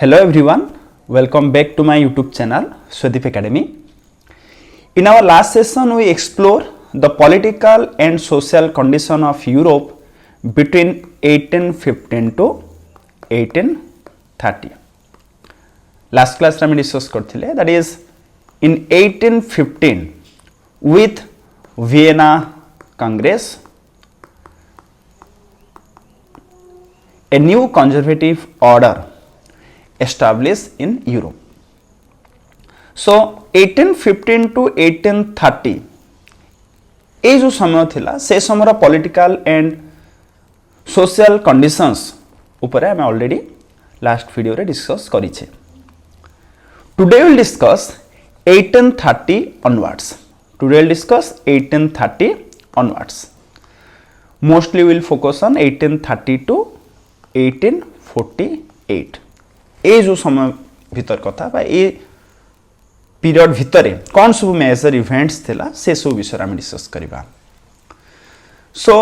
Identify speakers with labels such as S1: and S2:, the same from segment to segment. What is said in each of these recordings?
S1: Hello everyone, welcome back to my YouTube channel Swedeep Academy. In our last session we explore the political and social condition of Europe between 1815 to 1830. Last class we discussed करथिले that is in 1815 with Vienna Congress a new conservative order established in Europe. So 1815 to 1830 ये जो समय थिला से समय political and social conditions ऊपर हमें already last video रे डिस्कस करिछे. Today will discuss 1830 onwards. Today we'll discuss 1830 onwards. Mostly we'll focus on 1830 to 1848. ये जो समय भीतर कथा बा ये पीरियड भितरे कौन सब मेजर इवेंट्स थिला से सब विषय हम डिस्कस करिबा. So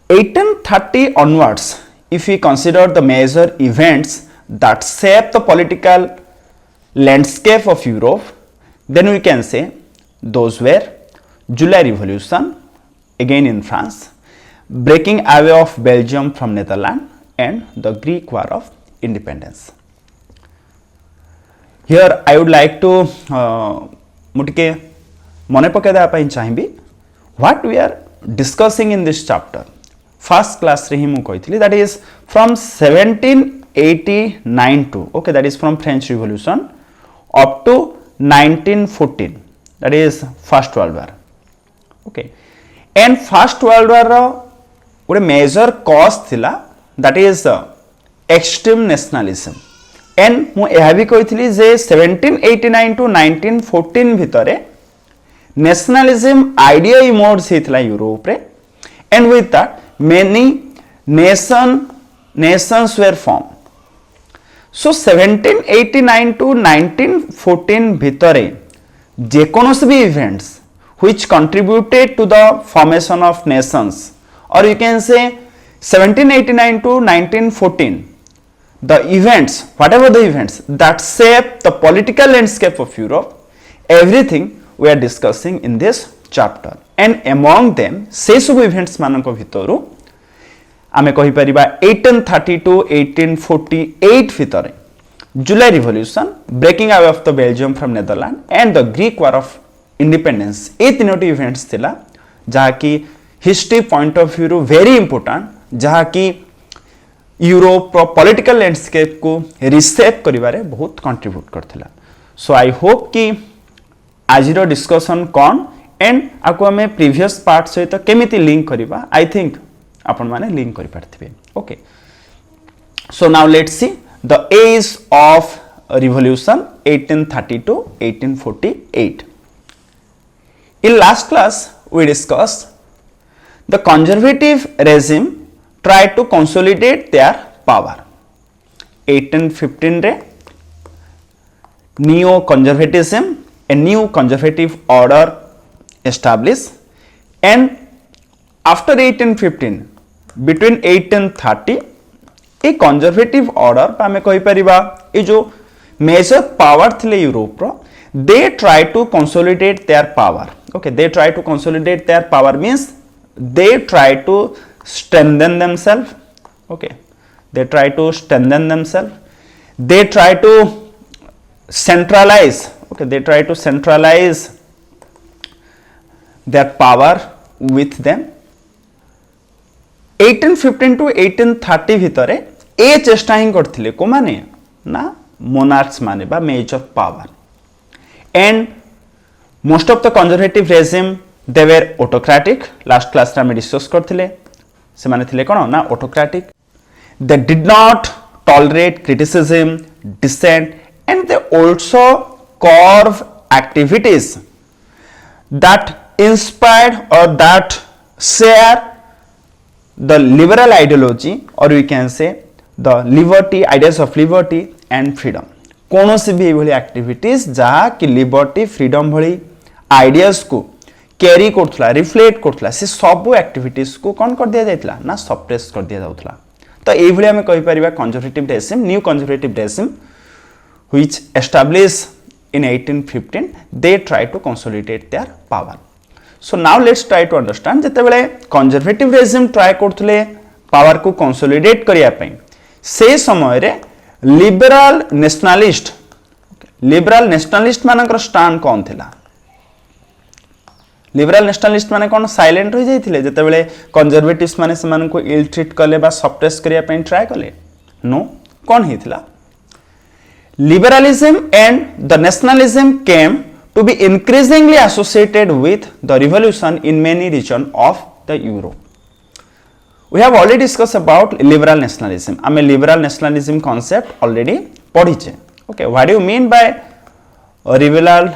S1: 1830 onwards, if we consider the major events that shape the political landscape of Europe, then we can say those were July Revolution again in France, breaking away of Belgium from Netherlands, and the Greek War of Independence. Here I would like to मुटिके मने पके दे आपन चाहिबी what we are discussing in this chapter. First class रे ही मु कहितली that is from 1789 to okay that is from French Revolution up to 1914 that is First World War. Okay, and First World War रो ଗୋଟେ major cause थिला that is extreme nationalism. And मु यह भी कही जे 1789 to 1914 भितरे nationalism idea emerged होता Europe रे, and with that many nations were formed. So 1789 to 1914 भितरे जेकोनोस भी events which contributed to the formation of nations, or you can say 1789 to 1914 the events, whatever the events that shape the political landscape of Europe, everything we are discussing in this chapter. And among them से सब events मानक भितरु आमे कहि परिबा 1830 to 1848 भितरे July Revolution, breaking away of the Belgium from Netherlands, and the Greek War of Independence. ये तीनोटी events थिला जहा कि history point of view रू very important, जहा कि यूरोप पॉलिटिकल लैंडस्केप को रिसेप करिवारे बहुत कंट्रीब्यूट करथिला. सो आई होप कि आज रो डिस्कशन कौन एंड आको हमें प्रीवियस पार्ट सहित केमिति लिंक करिबा आई थिंक आपण माने लिंक करि पारथिबे. Okay, so now let's see the age of revolution 1830 to 1848. In last class we discussed the conservative regime try to consolidate their power. 1815 रे neo conservatism, a new conservative order established, and after 1815 between 1830 a conservative order हमें कहि परिबा a जो major power थिले Europe रो they try to consolidate their power. Okay, they try to consolidate their power means they try to strengthen themselves. Okay, they try to strengthen themselves, they try to centralize. Okay, they try to centralize their power with them. 1815 to 1830 भितरे ए चेष्टा ही करथिले को माने ना monarchs माने बा major power, and most of the conservative regime they were autocratic. Last class रे हम डिस्कस करथिले से माने थिले कोन ना autocratic. They did not tolerate criticism, dissent, and they also curve activities that inspired or that share the liberal ideology, or we can say the liberty, ideas of liberty and freedom. कौन सी भी भली activities जहाँ कि liberty, freedom भली ideas को carry करथला, reflect करथला, से सब activities को कौन कर दिया जाइतला ना सप्रेस कर दिया जाउतला. तो ये भली आम कहीपर conservative regime new conservative regime which established in 1815 they try to consolidate their power. So now let's try to understand जेतेबेले conservative regime try करथले power को consolidate करिया पई से समय रे liberal nationalist मानकर स्टैंड कौन थिला लिबराल नेशनलिस्ट माने कोन साइलेंट हो जाइथिले जेतेबेले कंजर्वेटिव्स माने समान को इल ट्रीट करले बा सप्रेस करिया पई ट्राई करले नो कोन हिथिला Liberalism and the nationalism came to be increasingly associated with the revolution in many regions of the Europe. We have already discussed about liberal nationalism. I mean liberal nationalism concept already पढ़ीचे. Okay, what do you mean by liberal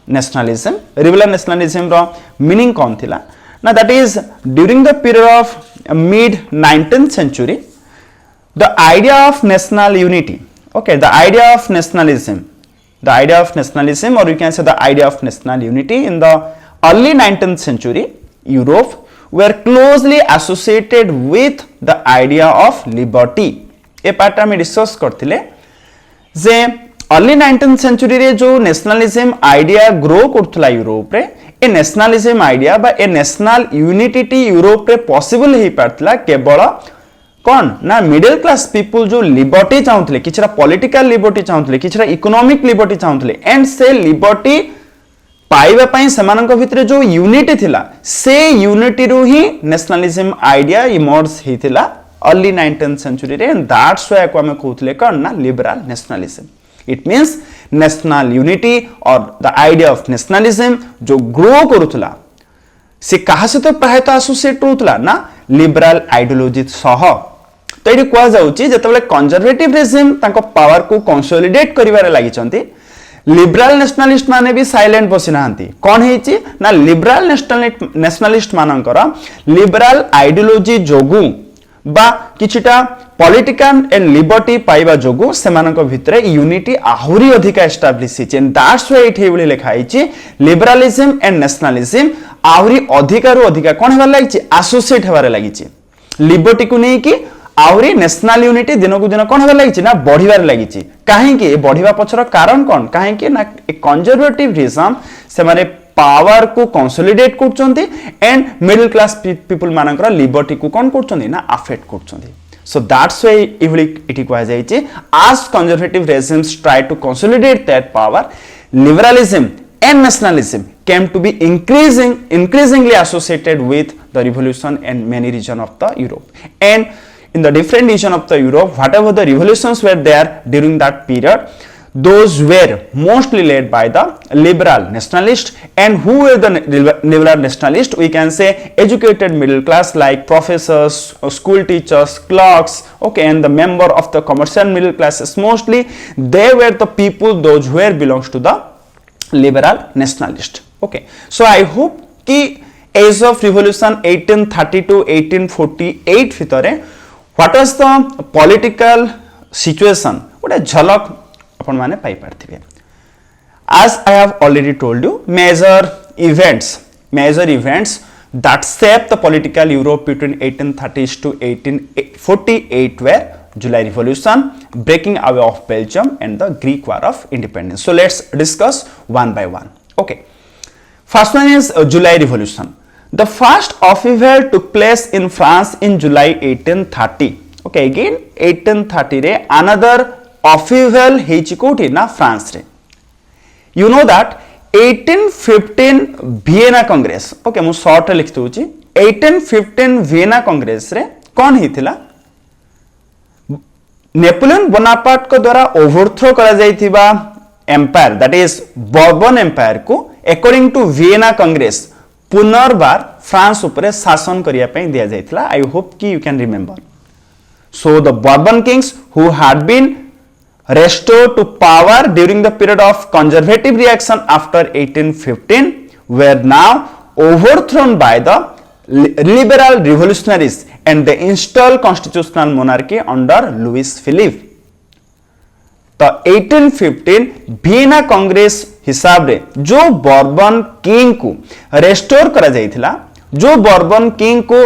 S1: nationalism? Liberal nationalism row meaning कौन थिला? Now that is during the period of mid 19th century, the idea of national unity. Okay, the idea of nationalism or you can say the idea of national unity in the early 19th century Europe were closely associated with the idea of liberty. A part में discuss करथिले जे early 19th century रे जो nationalism idea grow करथला Europe रे ए nationalism idea बा ए national unity Europe रे possible ही पारथला केवल कौन ना मिडिल क्लास पीपल जो लिबर्टी चाहूले किछरा पॉलिटिकल लिबर्टी चाहूले किछरा इकोनॉमिक लिबर्टी चाहूले एंड से लिबर्टी पाइबा पई सेमानक भितरे जो यूनिटी थिला से यूनिटी रो ही नेशनलिज्म आइडिया इमर्ज हिथिला अर्ली 19th सेंचुरी रे एंड दैट्स व्हाई को हम कहथले कोन ना liberal nationalism it means national unity और द आइडिया ऑफ नेशनलिज्म जो ग्रो करूथला से कहा से तो प्रायतः एसोसिएट होतला ना लिबरल आइडियोलॉजी सह तो ये कह जाउची जेतेबेले कंजर्वेटिव रेजिम तांको पावर को कंसोलिडेट करिवारे लागि चंती लिबरल नेशनलिस्ट माने भी साइलेंट बसी नांती कोन हेची ना लिबरल नेशनलिस्ट मानकर लिबरल आइडियोलॉजी जोगु बा किछिटा पॉलिटिकल एंड लिबर्टी पाइबा जोगु सेमानक भितरे यूनिटी आहुरी अधिका एस्टैब्लिश हिचे एंड दैट्स व्हाई इट हेबली लिखा हिची लिबरलिज्म एंड नेशनलिज्म आहुरी अधिका रो अधिका कोन हेबार लागिची एसोसिएट हेबार लागिची लिबर्टी को नै कि आउरी नेशनल यूनिटी दिन को दिन कोन हेबार लागिची ना बढ़िबार लागिची काहे कि बढ़िबा पछर कारण कोन काहे कि ना ए कंजर्वेटिव रिजम से माने पावर को कंसोलिडेट करचंती एंड मिडिल क्लास पीपल मानकर लिबर्टी को कोन करचंती ना अफेक्ट करचंती so that's why इवली इटी कहा जायछि as conservative regimes try to consolidate their power liberalism and nationalism came to be increasingly associated with the revolution in many regions of the Europe and in the different regions of the Europe whatever the revolutions were there during that period those were mostly led by the liberal nationalists and who were the liberal nationalists we can say educated middle class like professors school teachers clerks okay and the member of the commercial middle classes mostly they were the people those who were belongs to the liberal nationalist okay so I hope ki age of revolution 1830 to 1848 भितरे what was the political situation what a झलक अपन माने पाई पारथिबे as I have already told you major events that shaped the political Europe between 1830s to 1848 were July Revolution, breaking away of Belgium and the Greek War of Independence. So let's discuss one by one. Okay, first one is July Revolution. The first upheaval took place in France in July 1830. Okay, again 1830 रे another upheaval हेची कोठी ना France रे you know that 1815 Vienna Congress okay मु short रे लिखि दोची 1815 Vienna Congress रे कोन हिथिला Napoleon Bonaparte को द्वारा ओवरथ्रो करा जाइथिबा empire that is Bourbon empire को अकॉर्डिंग टू वियना कांग्रेस पुनर्बार फ्रांस ऊपर शासन करिया पई दिया जाइथिला आई होप कि you can remember so the Bourbon kings who had been restored to power during the period of conservative reaction after 1815 were now overthrown by the liberal revolutionaries and they installed constitutional monarchy under Louis Philippe. तो 1815 Vienna Congress हिसाब रे जो bourbon king को restore करा जाइथिला जो bourbon king को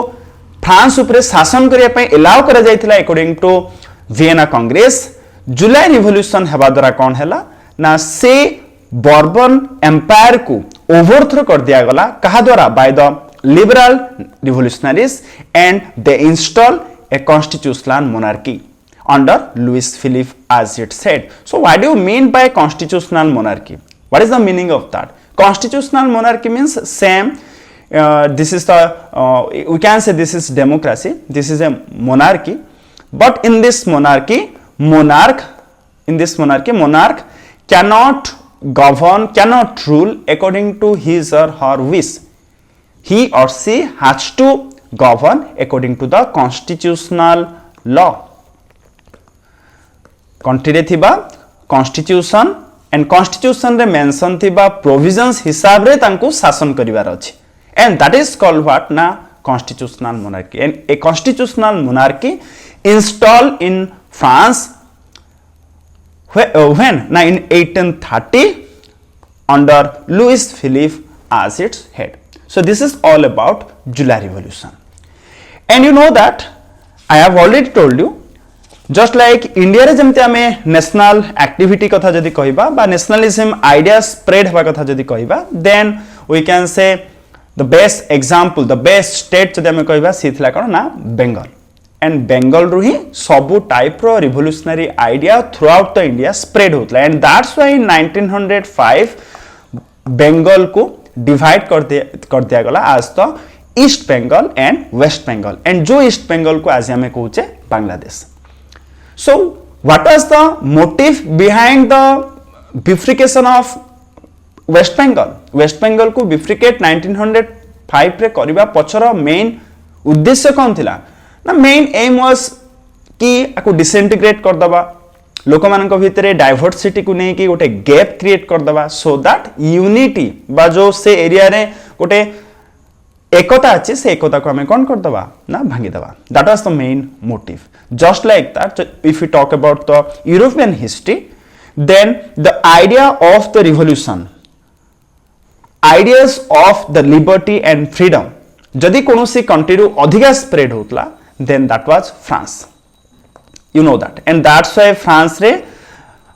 S1: France उपरे शासन करिया पय एलाउ करा जायतिला according to Vienna Congress July revolution हेबा द्वारा कोन हैला ना से बर्बन एम्पायर को ओवरथ्रो कर दिया गला कहा द्वारा by the liberal revolutionaries and they install a constitutional monarchy under Louis Philippe as it said. So what do you mean by constitutional monarchy? What is the meaning of that? Constitutional monarchy means same this is the we can say this is democracy, this is a monarchy, but in this monarchy monarch cannot govern, cannot rule according to his or her wish. He or she has to govern according to the constitutional law. Country रे थिबा constitution and constitution रे mention थिबा provisions हिसाब रे तांको शासन करिवार अछि and that is called what na constitutional monarchy. And a constitutional monarchy installed in France when na in 1830 under Louis Philippe as its head. So this is all about July Revolution. And you know that I have already told you just like India रे जमते आमे national activity कथा जदि कहिबा बा nationalism idea spread हवा कथा जदि कहिबा then we can say the best example, the best state जदि आमे कहिबा सिथला कोन ना Bengal. And Bengal रू ही सबु type row revolutionary idea throughout the India spread होतला and that's why in 1905 Bengal को डिवाइड कर दिया गला आज तो East Bengal and West Bengal and जो ईस्ट बंगाल को आज हमें कहूचे Bangladesh. So what was the motive behind the bifurcation of West Bengal? West Bengal को बिफ्रिकेट 1905 रे करबा पछर मेन उद्देश्य कौन थिला ना मेन एम वाज कि आको डिसइंटीग्रेट कर दबा लोक मान भितर डाइवर्सिटी को नहीं कि गोटे गैप क्रिएट कर दबा सो दैट यूनिटी बा जो से एरिया रे गोटे एकता अछि से एकता को हमें कौन कर दबा ना भांगी दबा. That was the main motive. Just like that if you talk about the European history then the idea of the revolution ideas of the liberty and freedom जदि कोनोसी कंट्री रो अधिका स्प्रेड होतला then that was France. You know that and that's why France रे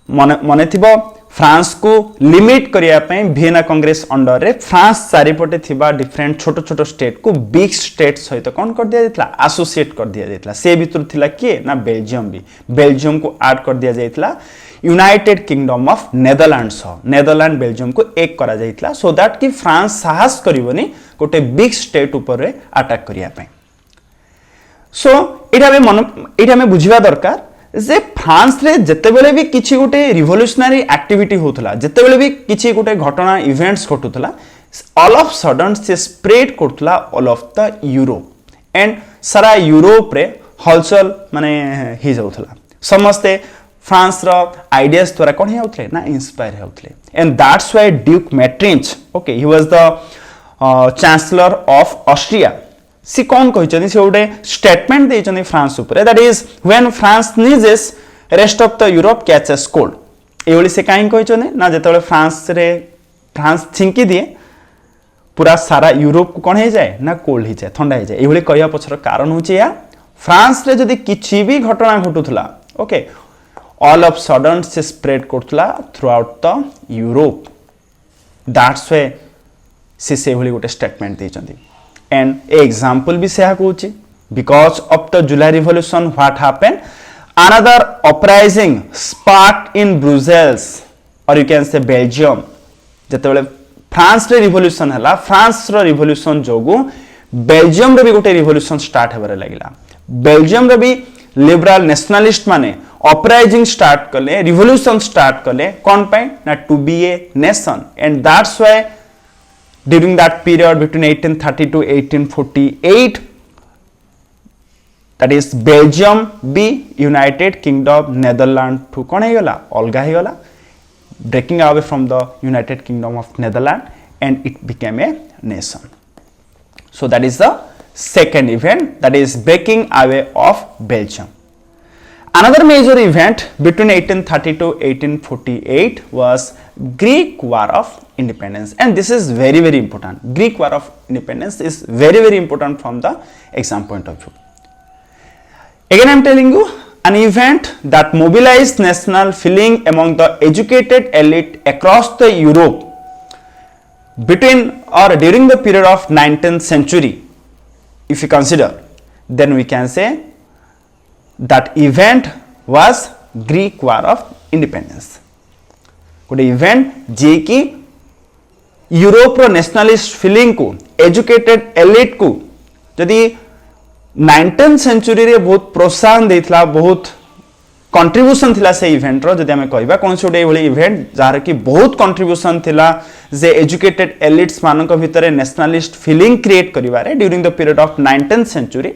S1: मने थिबो France को limit करिया पय वियना कांग्रेस अंडर रे फ्रांस चारिपटे थिबा डिफरेंट छोटो छोटो स्टेट को बिग स्टेट सहित कोन कर दिया जायतला एसोसिएट कर दिया जायतला. से भितर थिला के ना बेल्जियम भी बेल्जियम को ऐड कर दिया जायतला United Kingdom of Netherlands Netherland Belgium को एक करा जायतला सो दैट कि फ्रांस साहस करिवनी गोटे बिग स्टेट ऊपर रे अटैक करिया पय. सो एटा में बुझिबा दरकार जे फ्रांस रे जते बेले भी किछि गोटे रिवोल्यूशनरी एक्टिविटी होतला जते बेले भी किछि गोटे घटना इवेंट्स घटुतला ऑल ऑफ सडन से spread Kartala all of the Europe and सारा यूरोप रे हलचल माने ही जाउतला समस्ते फ्रांस रो आइडियाज द्वारा कोन हेउतले ना इंस्पायर हेउतले and that's why Duke Metternich okay he was the chancellor of Austria. सी कौन कहते से गोटे स्टेटमेंट देइछनी फ्रांस ऊपर that is when France sneezes rest of the Europe catches cold. एवली से काई कहछने ना जेतले फ्रांस छिंकी दिए पूरा सारा यूरोप को कोन हे जाए ना कोल्ड ही जाए ठंडा ही जाए. एवली कहया पछर कारण होचे या फ्रांस रे जदी किछि भी घटना घटुथला ओके ऑल ऑफ सडन से स्प्रेड करथला throughout the Europe. That's why से एवली गोटे स्टेटमेंट देइछंती. And a example भी से कहूची because of the July Revolution what happened another uprising sparked in Brussels or you can say Belgium. जेतेबेले फ्रांस रे रिवोल्यूशन हला फ्रांस रो रिवोल्यूशन जोगु बेल्जियम रे भी गोटे रिवोल्यूशन स्टार्ट हेबारे लागिला. बेल्जियम रे भी लिबरल नेशनलिस्ट माने अपराइजिंग स्टार्ट कले रिवोल्यूशन स्टार्ट कले कोन पय ना to be a nation and that's why during that period between 1830 to 1848 that is Belgium be United Kingdom Netherlands to kon he gala olga he gala breaking away from the United Kingdom of Netherlands and it became a nation. So that is the second event, that is breaking away of Belgium. Another major event between 1830 to 1848 was Greek War of Independence, and this is very important. Greek War of Independence is very important from the exam point of view. Again I am telling you, an event that mobilized national feeling among the educated elite across the Europe between or during the period of 19th century. If you consider, then we can say that event was Greek War of Independence. गोटे event जे कि Europe रो nationalist feeling को, educated elite को जदि 19th century रे बहुत प्रोत्साहन देथिला, बहुत contribution थिला से इवेंट रो, जदि हमें कहबा कोन से गोटे एभली इवेंट जार कि बहुत कंट्रीब्यूशन थिला जे एजुकेटेड एलिट्स मानक भितरे नेशनलिस्ट फीलिंग क्रिएट करिवारे during the period of 19th century,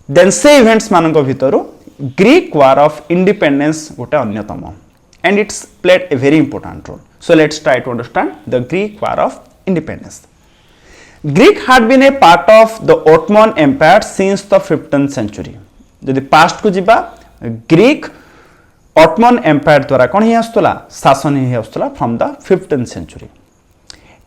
S1: then से इवेंट्स मानक भितरो ग्रीक वार ऑफ इंडिपेंडेंस गोटे अन्यतम, and it's played a very important role. So let's try to understand the Greek War of Independence. Greek had been a part of the Ottoman Empire since the 15th century. जदि past को जिबा, Greek Ottoman Empire द्वारा कौन ही आस्तुला, शासन ही आस्तुला from the 15th century.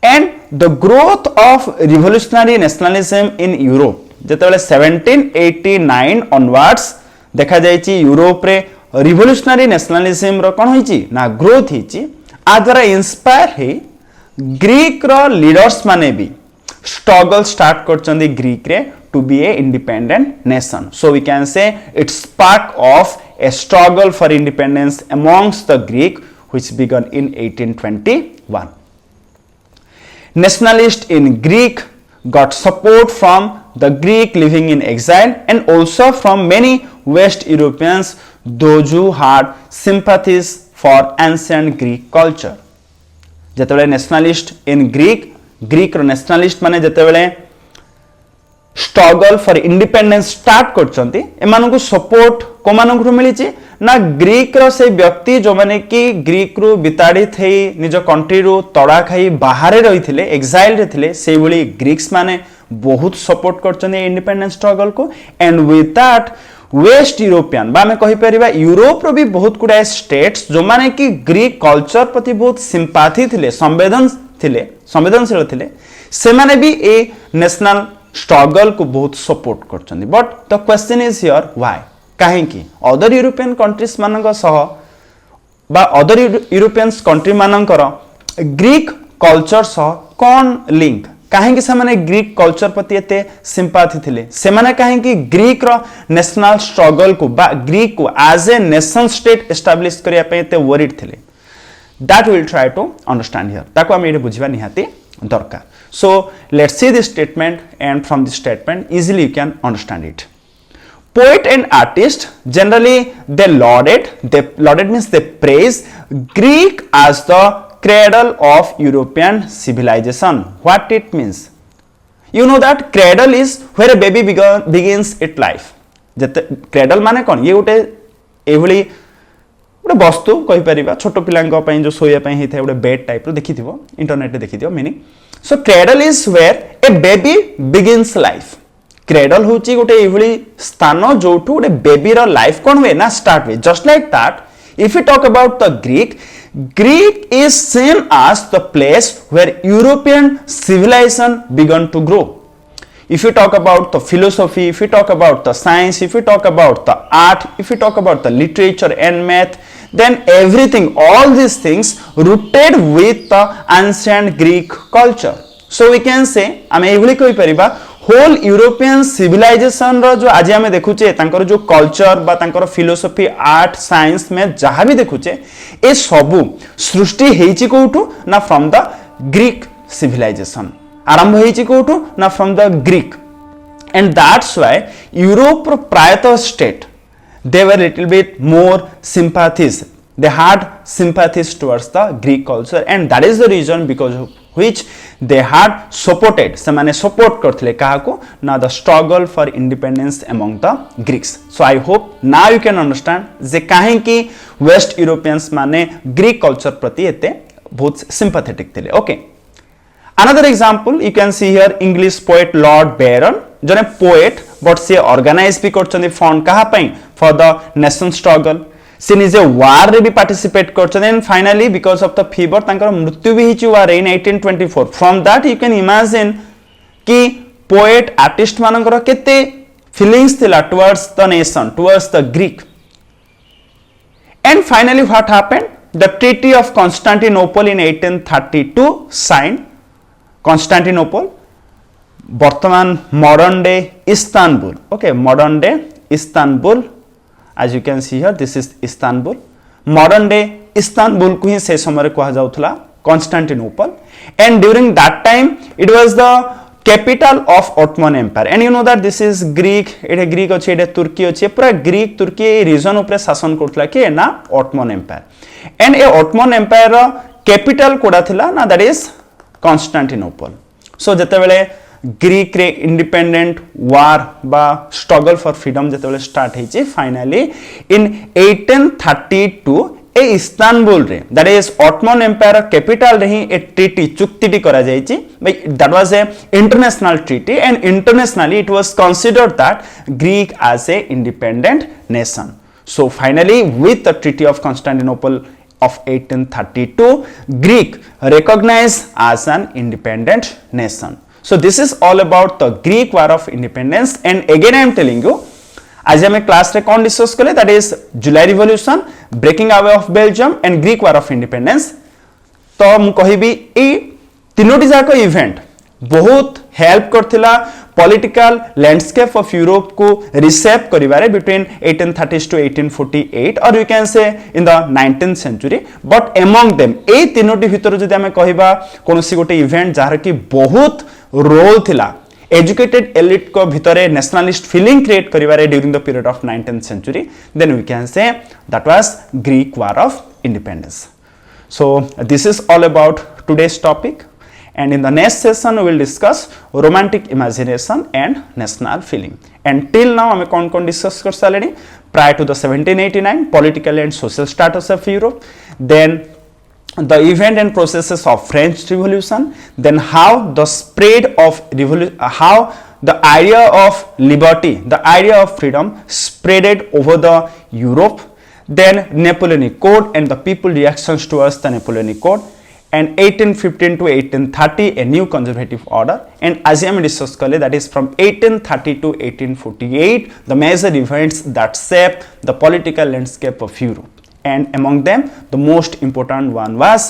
S1: And the growth of revolutionary nationalism in Europe, जेतेबेले 1789 onwards देखा जायछि Europe रे revolutionary nationalism रो कोन होईची ना ग्रोथ होईची, आ द्वारा इंस्पायर हे ग्रीक रो लीडर्स माने भी स्ट्रगल स्टार्ट करचंदी ग्रीक रे to be a independent nation. So we can say it's spark of a struggle for independence amongst the Greek which began in 1821. Nationalists in Greek got support from the Greek living in exile and also from many West Europeans, those who had sympathies for ancient Greek culture. जेतेबेले nationalist in Greek रो nationalist माने जेतेबेले struggle for independence start करचंती, एमानन को support को मानन को मिलिची ना ग्रीक रो से व्यक्ति जो माने कि ग्रीक रो बिताड़ी थे निज कंट्री रो तड़ा खाई बाहर रहिथिले, एक्साइल रे थिले, से भली ग्रीक्स माने बहुत सपोर्ट करचंती इंडिपेंडेंस स्ट्रगल को. And with that waste European बा में कहि परिबा यूरोप रो भी बहुत गुडा स्टेट्स जो माने कि ग्रीक कल्चर प्रति बहुत सिंपैथी थिले, संवेदनशील थिले, से माने भी ए नेशनल स्ट्रगल को बहुत सपोर्ट करचंती. But the question is here why, काहे कि अदर यूरोपियन कंट्रीज मानक सह बा अदर यूरोपियन कंट्री मानकर ग्रीक कल्चर सह कोन लिंक, काहे कि से माने ग्रीक कल्चर प्रति एते सिंपैथी थिले, से माने काहे कि ग्रीक रो नेशनल स्ट्रगल को बा ग्रीक को as a nation state establish करिया पे एते वरीड थिले. That will try to understand here, ताको हम एटे बुझिबा निहाती दरकार. So let's see this statement, and from this statement easily you can understand it. Poet and artist generally they lauded means they praise Greek as the cradle of European civilization. What it means? You know that cradle is where a baby begins its life. Cradle माने कौन, ये गोटे एभली गोटे वस्तु कहि परिबा छोटो पिलांग पई जो सोया पई हिथे गोटे बेड टाइप रो देखिथिबो, इंटरनेट रे देखिथिबो meaning. So cradle is where a baby begins life. Cradle होची गोटे एभली स्थान जोठु गोटे बेबी रो लाइफ कोन वे ना start way. Just like that, if we talk about the Greek is seen as the place where European civilization began to grow. If you talk about the philosophy, if you talk about the science, if you talk about the art, if you talk about the literature and math, then everything, all these things rooted with the ancient Greek culture. So we can say, आमे एभली कहि परिबा whole European civilization रो जो आज आमे देखुचे तांकर जो culture बा तांकर फिलोसफी, आर्ट, साइंस में जहां भी देखुचे ए सबु सृष्टि हेची कोठु ना फ्रॉम द ग्रीक सिविलाइजेशन, आरंभ हेची कोठु ना from the Greek. And that's why Europe रो प्रायतः state they were little bit more sympathies, they had sympathies towards the Greek culture, and that is the reason because of which they had supported, se mane support करथिले काहा को ना the struggle for independence among the Greeks. So I hope now you can understand जे काहे कि West Europeans माने Greek culture प्रति एते बहुत sympathetic थिले. Okay, another example you can see here, English poet Lord Byron, जने पोएट बट से organise भी करछन्ती फंड कहा पई फॉर द नेशन स्ट्रगल. से निजे वार रे भी पार्टिसिपेट करछन and finally because of the fever तांकर मृत्यु भी हिची war in 1824 from that you can imagine कि पोएट आर्टिस्ट मानकर केते फीलिंग्स थिला towards the nation towards the Greek and finally what happened the treaty of Constantinople in 1832 sign Constantinople वर्तमान modern day Istanbul okay modern day Istanbul as you can see here this is Istanbul modern day Istanbul को ही से समय कहा जाउथला Constantinople and during that time it was the capital of Ottoman Empire and you know that this is Greek Ete Greek अछि एटे तुर्की अछि पूरा Greek तुर्की reason ऊपर शासन करथला के ना Ottoman Empire and A Ottoman Empire row capital कोडा थिला ना that is Constantinople so जते बेले ग्रीक रे इंडिपेंडेंट वार बा स्ट्रगल फॉर फ्रीडम जेतेबेले स्टार्ट हेछि फाइनली इन 1832 ए इस्तानबुल रे that is Ottoman Empire capital रे ही ए ट्रीटी चुक्तिटी करा जायछि that was a international treaty and internationally it was considered that Greek as a independent nation so finally with the treaty of Constantinople of 1832 Greek recognized as an independent nation. So this is all about the Greek War of Independence and again I am telling you आज हमें class रे कौन discuss कले that is July revolution breaking away of Belgium and Greek war of independence तो मु कहिबी ए तीनोटी जाक इवेंट बहुत हेल्प करथिला पॉलिटिकल लैंडस्केप ऑफ यूरोप को रिसेप करिवारे बिटवीन 1830 टू 1848 और you can say in the 19th century but among them ए तीनोटी भितर जदि हमें कहिबा कोनोसी गोटे इवेंट जहार की बहुत रोल थिला एजुकेटेड एलिट को भितरे नेशनलिस्ट फीलिंग क्रिएट करिवारे during the period of 19th century then we can say that was Greek war of independence so this is all about today's topic and in the next session we will discuss romantic imagination and national feeling and till now hame kon kon discuss kar saleni prior to the 1789 political and social status of Europe then the event and processes of French Revolution then how the spread of revolution how the idea of liberty the idea of freedom spreaded over the Europe then Napoleonic Code and the people reactions towards the Napoleonic Code and 1815 to 1830 a new conservative order and as I am discussed kale that is from 1830 to 1848 the major events that shaped the political landscape of Europe and among them the most important one was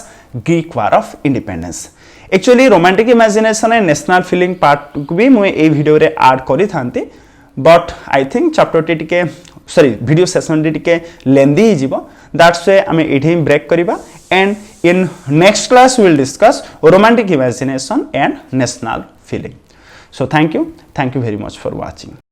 S1: Greek War of Independence actually romantic imagination and national feeling part को भी मैं ए video रे add करी थांती but I think chapter T टिके sorry video session T टिके लेंदी ही जीवो that's why हमें एठी ब्रेक करिबा and in next class we will discuss romantic imagination and national feeling so thank you very much for watching.